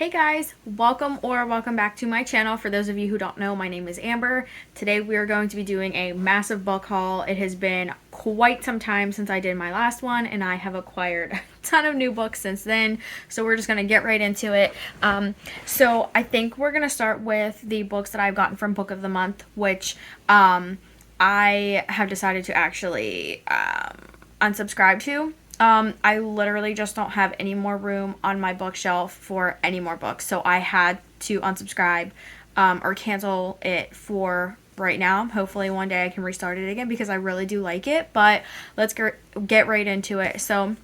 Hey guys, welcome back to my channel. For those of you who don't know, my name is Amber. Today we are going to be doing a massive book haul. It has been quite some time since I did my last one, and I have acquired a ton of new books since then, so we're just going to get right into it. So I think we're going to start with the books that I've gotten from Book of the Month, which I have decided to actually unsubscribe to. I literally just don't have any more room on my bookshelf for any more books. So I had to unsubscribe or cancel it for right now. Hopefully one day I can restart it again because I really do like it. But let's get right into it. So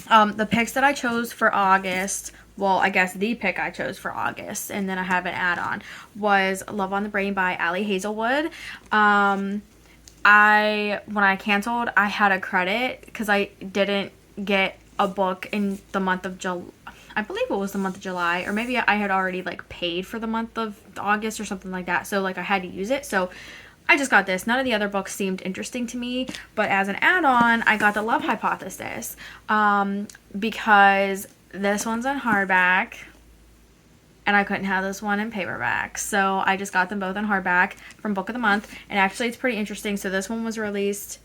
the picks that I chose for August, well, I guess the pick I chose for August, and then I have an add-on, was Love on the Brain by Ali Hazelwood. When I canceled, I had a credit because I didn't get a book in the month of July. I believe it was the month of July, or maybe I had already like paid for the month of August or something like that. So like I had to use it. So I just got this. None of the other books seemed interesting to me, but as an add-on, I got The Love Hypothesis because this one's in hardback and I couldn't have this one in paperback. So I just got them both in hardback from Book of the Month. And actually, it's pretty interesting. So this one was released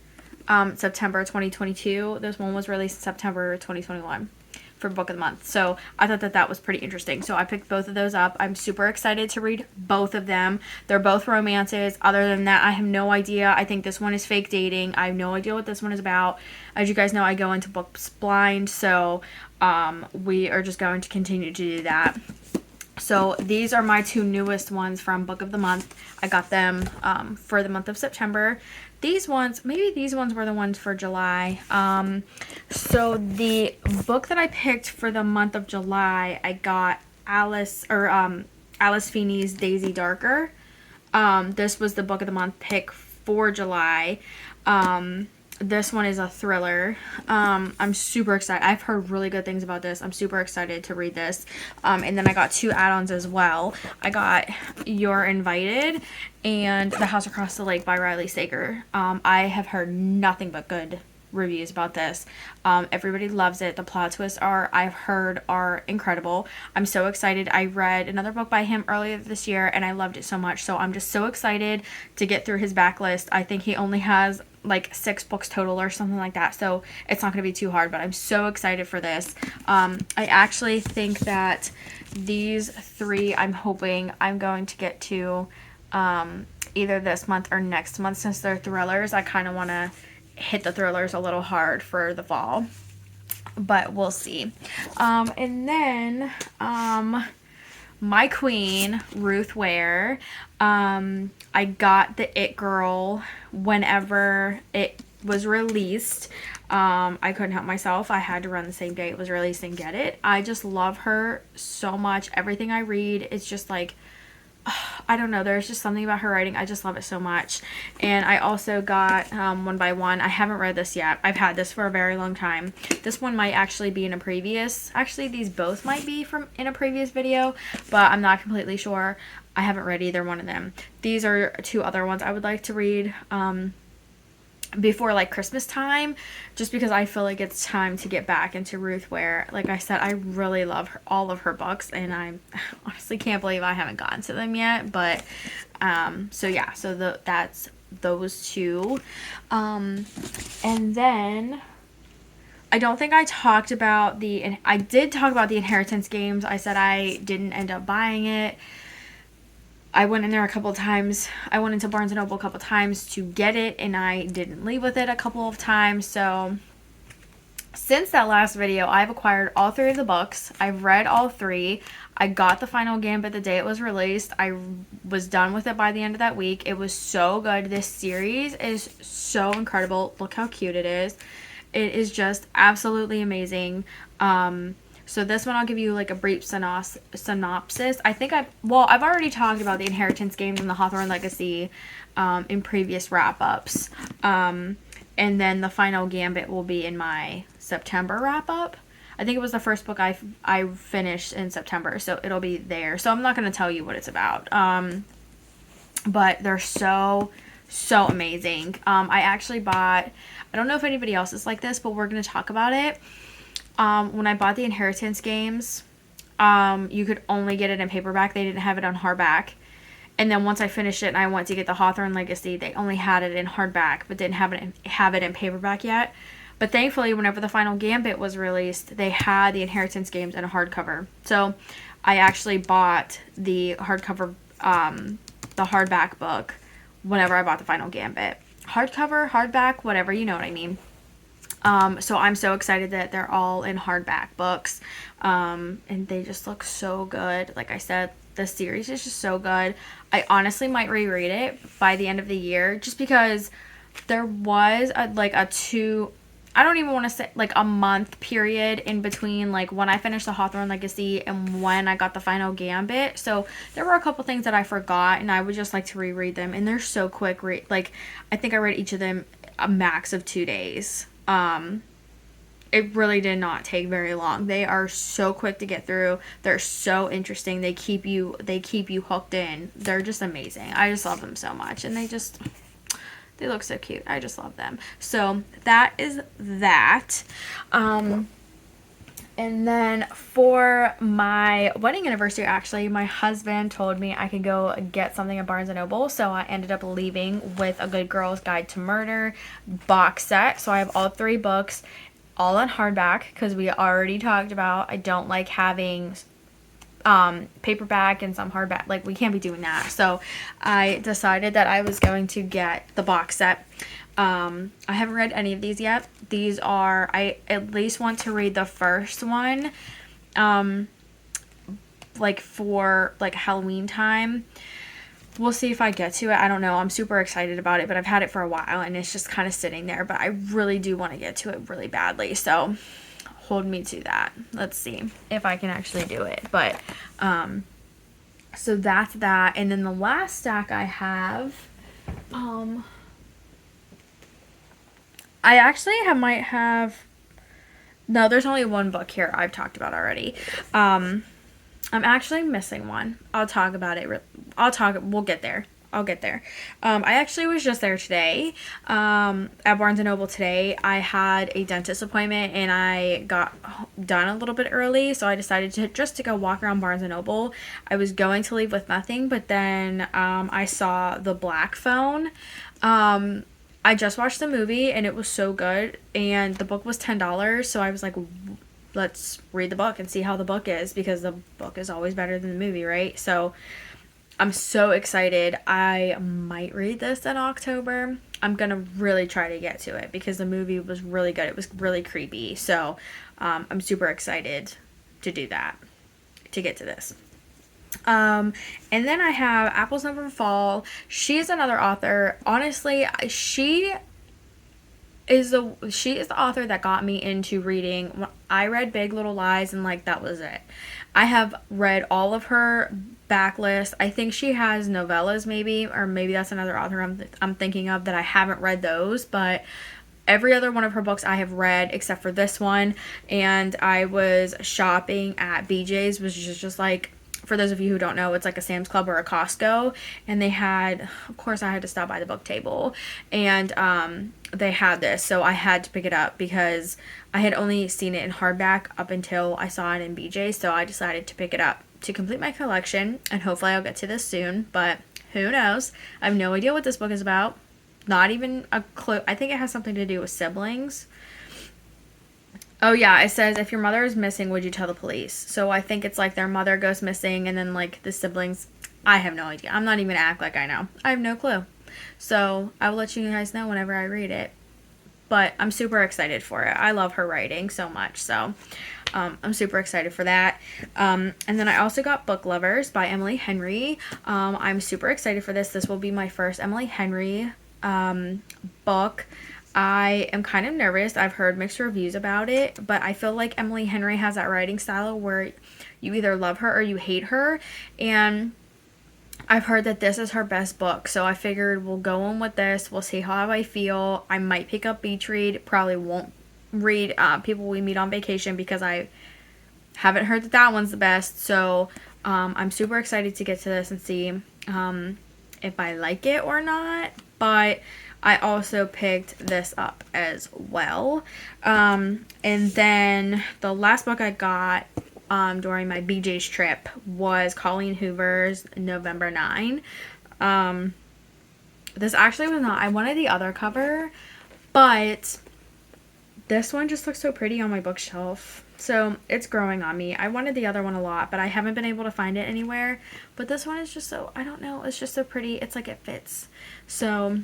September 2022. This one was released September 2021 for Book of the Month. So I thought that was pretty interesting. So I picked both of those up. I'm super excited to read both of them. They're both romances. Other than that, I have no idea. I think this one is fake dating. I have no idea what this one is about. As you guys know, I go into books blind. So we are just going to continue to do that. So these are my two newest ones from Book of the Month. I got them for the month of September. Maybe these ones were the ones for July. So the book that I picked for the month of July, I got Alice Feeney's Daisy Darker. This was the Book of the Month pick for July. This one is a thriller. I'm super excited. I've heard really good things about this. I'm super excited to read this. And then I got two add-ons as well. I got You're Invited and The House Across the Lake by Riley Sager. I have heard nothing but good reviews about this. Everybody loves it. The plot twists I've heard are incredible. I'm so excited. I read another book by him earlier this year and I loved it so much. So I'm just so excited to get through his backlist. I think he only has like 6 books total or something like that, so it's not going to be too hard, but I'm so excited for this. I actually think that these 3, I'm hoping I'm going to get to either this month or next month. Since they're thrillers, I kind of want to hit the thrillers a little hard for the fall, but we'll see. And then my queen, Ruth Ware. I got the It Girl whenever it was released. I couldn't help myself. I had to run the same day it was released and get it. I just love her so much. Everything I read, it's just like, I don't know, there's just something about her writing. I just love it so much. And I also got One by One. I haven't read this yet. I've had this for a very long time. This one might actually be in a previous, actually these both might be in a previous video, but I'm not completely sure. I haven't read either one of them. These are 2 other ones I would like to read before like Christmas time, just because I feel like it's time to get back into Ruth Ware. Like I said, I really love all of her books, and I honestly can't believe I haven't gotten to them yet. But so yeah, so that's those 2. And then I don't think I talked about I did talk about the Inheritance Games. I said I didn't end up buying it. I went in there a couple of times. I went into Barnes & Noble a couple of times to get it, and I didn't leave with it a couple of times. So since that last video, I've acquired all 3 of the books. I've read all 3. I got the final Gambit the day it was released. I was done with it by the end of that week. It was so good. This series is so incredible. Look how cute it is. It is just absolutely amazing. So this one I'll give you like a brief synopsis. I think I've already talked about the Inheritance Games and the Hawthorne Legacy in previous wrap-ups. And then the final Gambit will be in my September wrap-up. I think it was the first book I finished in September, so it'll be there. So I'm not going to tell you what it's about. But they're so amazing. I actually bought, I don't know if anybody else is like this, but we're going to talk about it. When I bought the Inheritance Games, you could only get it in paperback. They didn't have it on hardback. And then once I finished it and I went to get the Hawthorne Legacy, they only had it in hardback, but didn't have it in paperback yet. But thankfully, whenever the final Gambit was released, they had the Inheritance games in a hardcover. So I actually bought the hardcover, the hardback book whenever I bought the final Gambit. Hardcover, hardback, whatever, you know what I mean. So I'm so excited that they're all in hardback books. And they just look so good. Like I said, the series is just so good. I honestly might reread it by the end of the year, just because there was I don't even want to say like a month period in between like when I finished the Hawthorne Legacy and when I got the final Gambit. So there were a couple things that I forgot, and I would just like to reread them. And they're so quick. Like I think I read each of them a max of 2 days. It really did not take very long. They are so quick to get through. They're so interesting. They keep you hooked in. They're just amazing. I just love them so much, and they look so cute. I just love them. So that is that. And then for my wedding anniversary, actually, my husband told me I could go get something at Barnes & Noble. So I ended up leaving with A Good Girl's Guide to Murder box set. So I have all 3 books, all on hardback, because we already talked about I don't like having paperback and some hardback. Like, we can't be doing that. So I decided that I was going to get the box set. I haven't read any of these yet. These are, I at least want to read the first one, like for like Halloween time. We'll see if I get to it. I don't know. I'm super excited about it, but I've had it for a while and it's just kind of sitting there, but I really do want to get to it really badly. So hold me to that. Let's see if I can actually do it. But, so that's that. And then the last stack I have, I actually might have, no, there's only one book here I've talked about already. I'm actually missing one. I'll talk about it. We'll get there. I'll get there. I actually was just there today, at Barnes & Noble today. I had a dentist appointment and I got done a little bit early, so I decided to go walk around Barnes & Noble. I was going to leave with nothing, but then I saw The Black Phone. I just watched the movie and it was so good, and the book was $10, so I was like, let's read the book and see how the book is, because the book is always better than the movie, right? So I'm so excited. I might read this in October. I'm gonna really try to get to it because the movie was really good. It was really creepy. So I'm super excited to do that, to get to this. And then I have Apples Never Fall. She's another author. Honestly, she is the author that got me into reading. I read Big Little Lies and like that was it. I have read all of her backlist. I think she has novellas maybe, or maybe that's another author I'm thinking of that I haven't read those, but every other one of her books I have read except for this one. And I was shopping at BJ's, which is just like, for those of you who don't know, it's like a Sam's Club or a Costco, and they had, of course I had to stop by the book table, and they had this, so I had to pick it up because I had only seen it in hardback up until I saw it in BJ, so I decided to pick it up to complete my collection, and hopefully I'll get to this soon, but who knows. I have no idea what this book is about, not even a clue. I think it has something to do with siblings. Oh yeah, it says, if your mother is missing, would you tell the police? So I think it's like their mother goes missing and then like the siblings. I have no idea. I'm not even gonna act like I know. I have no clue. So I will let you guys know whenever I read it. But I'm super excited for it. I love her writing so much. So I'm super excited for that. And then I also got Book Lovers by Emily Henry. I'm super excited for this. This will be my first Emily Henry book. I am kind of nervous. I've heard mixed reviews about it, but I feel like Emily Henry has that writing style where you either love her or you hate her, and I've heard that this is her best book, so I figured we'll go on with this. We'll see how I feel. I might pick up Beach Read. Probably won't read People We Meet on Vacation because I haven't heard that that one's the best, so I'm super excited to get to this and see if I like it or not, but I also picked this up as well. And then the last book I got during my BJ's trip was Colleen Hoover's November 9. This actually was not, I wanted the other cover, but this one just looks so pretty on my bookshelf. So it's growing on me. I wanted the other one a lot, but I haven't been able to find it anywhere. But this one is just so, I don't know, it's just so pretty. It's like it fits. So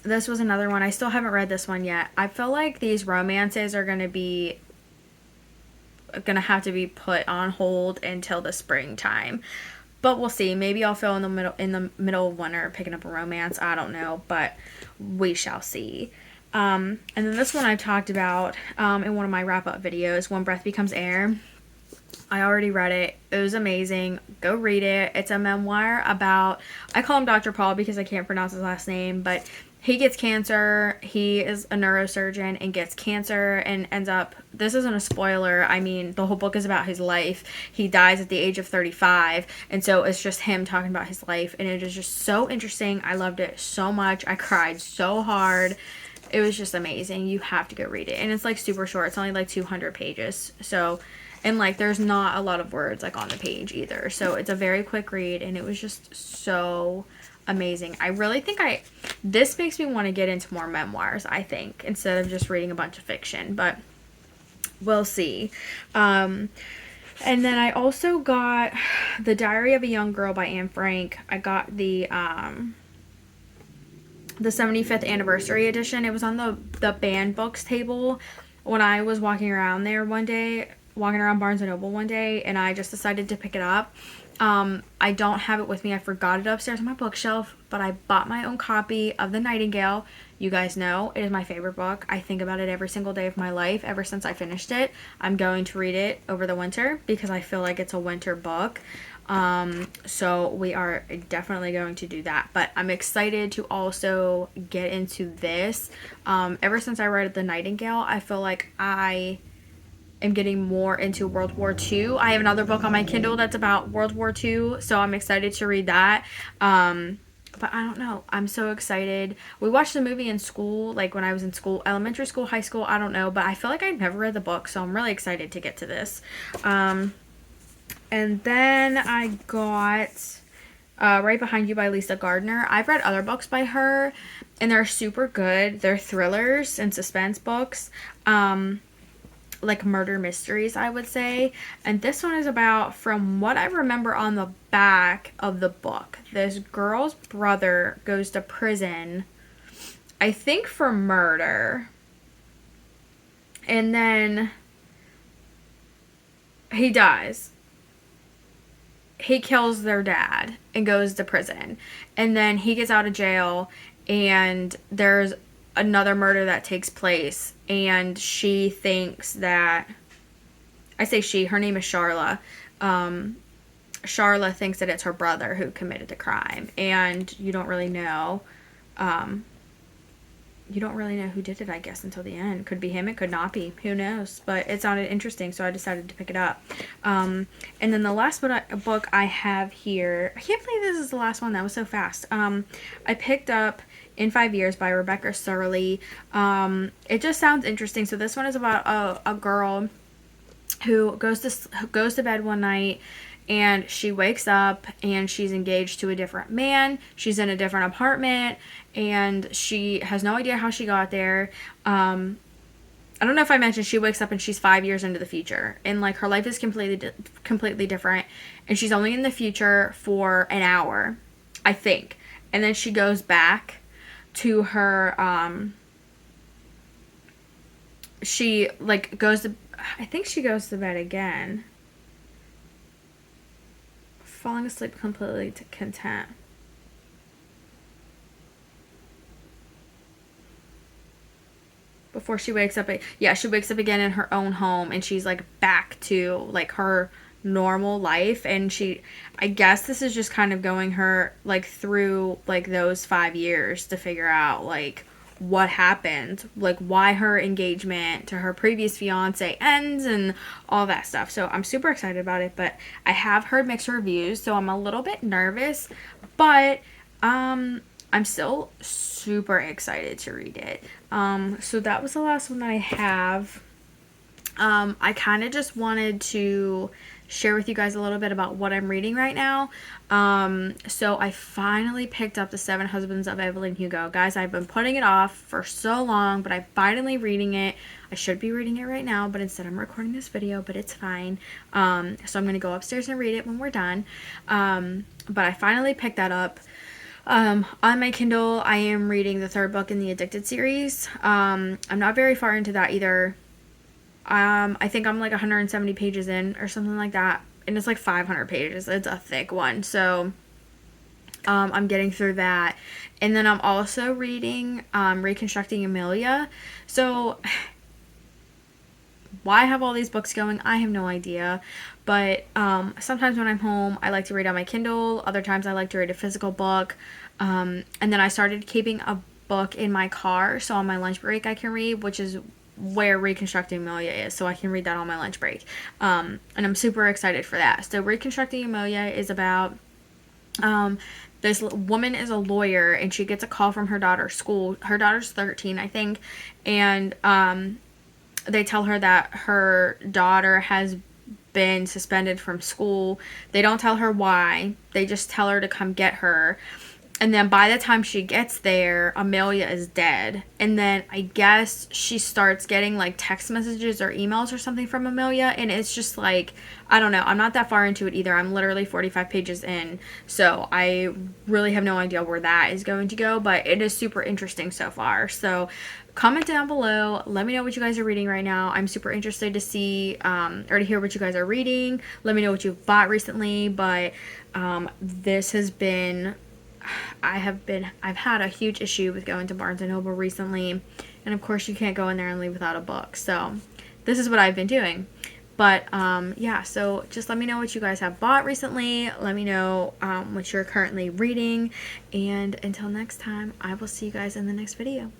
this was another one. I still haven't read this one yet. I feel like these romances are going to have to be put on hold until the springtime. But we'll see. Maybe I'll feel in the middle of winter picking up a romance. I don't know, but we shall see. And then this one I talked about in one of my wrap-up videos, When Breath Becomes Air. I already read it. It was amazing. Go read it. It's a memoir about, I call him Dr. Paul because I can't pronounce his last name, but he gets cancer. He is a neurosurgeon and gets cancer and ends up, this isn't a spoiler, I mean, the whole book is about his life. He dies at the age of 35, and so it's just him talking about his life, and it is just so interesting. I loved it so much. I cried so hard. It was just amazing. You have to go read it. And it's like super short. It's only like 200 pages. So, and like there's not a lot of words like on the page either. So it's a very quick read, and it was just so amazing. I really think this makes me want to get into more memoirs, I think, instead of just reading a bunch of fiction, but we'll see. And then I also got The Diary of a Young Girl by Anne Frank. I got the 75th anniversary edition. It was on the banned books table when I was walking around Barnes & Noble one day, and I just decided to pick it up. I don't have it with me. I forgot it upstairs on my bookshelf, but I bought my own copy of The Nightingale. You guys know it is my favorite book. I think about it every single day of my life ever since I finished it. I'm going to read it over the winter because I feel like it's a winter book. So we are definitely going to do that, but I'm excited to also get into this. Ever since I read The Nightingale, I feel like I am getting more into World War II. I have another book on my Kindle that's about World War II, so I'm excited to read that. But I don't know. I'm so excited. We watched the movie in school, like when I was in school, elementary school, high school, I don't know, but I feel like I've never read the book, so I'm really excited to get to this. And then I got Right Behind You by Lisa Gardner. I've read other books by her, and they're super good. They're thrillers and suspense books, like murder mysteries, I would say. And this one is about, from what I remember on the back of the book, this girl's brother goes to prison, I think for murder. And then he dies. He kills their dad and goes to prison. And then he gets out of jail, and there's another murder that takes place, and she thinks that, I say she, her name is Sharla. Sharla thinks that it's her brother who committed the crime, and you don't really know who did it, I guess, until the end. Could be him, it could not be, who knows, but it sounded interesting, so I decided to pick it up. And then the last book I have here, I can't believe this is the last one, that was so fast. I picked up In 5 Years by Rebecca Surley. It just sounds interesting. So this one is about a girl who goes to bed one night, and she wakes up and she's engaged to a different man. She's in a different apartment, and she has no idea how she got there. I don't know if I mentioned, she wakes up and she's 5 years into the future, and like her life is completely different, and she's only in the future for an hour, I think. And then she goes back to her, she like goes to, I think she goes to bed again, falling asleep completely content. Before she wakes up, she wakes up again in her own home, and she's like back to like her normal life, and I guess this is just kind of going her like through like those 5 years to figure out like what happened, like why her engagement to her previous fiance ends and all that stuff. So I'm super excited about it, but I have heard mixed reviews, so I'm a little bit nervous, but I'm still super excited to read it. So that was the last one that I have. I kind of just wanted to share with you guys a little bit about what I'm reading right now. So I finally picked up The Seven Husbands of Evelyn Hugo. Guys, I've been putting it off for so long, but I'm finally reading it. I should be reading it right now, but instead I'm recording this video, but it's fine. So I'm going to go upstairs and read it when we're done. But I finally picked that up. On my Kindle, I am reading the third book in the Addicted series. I'm not very far into that either. I think I'm like 170 pages in or something like that. And it's like 500 pages. It's a thick one. So, I'm getting through that. And then I'm also reading, Reconstructing Amelia. So, why I have all these books going, I have no idea. But, sometimes when I'm home, I like to read on my Kindle. Other times I like to read a physical book. And then I started keeping a book in my car. So on my lunch break I can read, which is where Reconstructing Amelia is, so I can read that on my lunch break. And I'm super excited for that. So Reconstructing Amelia is about this woman is a lawyer, and she gets a call from her daughter's school. Her daughter's 13, I think, and they tell her that her daughter has been suspended from school. They don't tell her why. They just tell her to come get her. And then by the time she gets there, Amelia is dead. And then I guess she starts getting like text messages or emails or something from Amelia. And it's just like, I don't know. I'm not that far into it either. I'm literally 45 pages in. So I really have no idea where that is going to go. But it is super interesting so far. So comment down below. Let me know what you guys are reading right now. I'm super interested to see or to hear what you guys are reading. Let me know what you've bought recently. But this has been... I've had a huge issue with going to Barnes & Noble recently, and of course you can't go in there and leave without a book, so this is what I've been doing. But yeah, so just let me know what you guys have bought recently. Let me know what you're currently reading, and until next time, I will see you guys in the next video.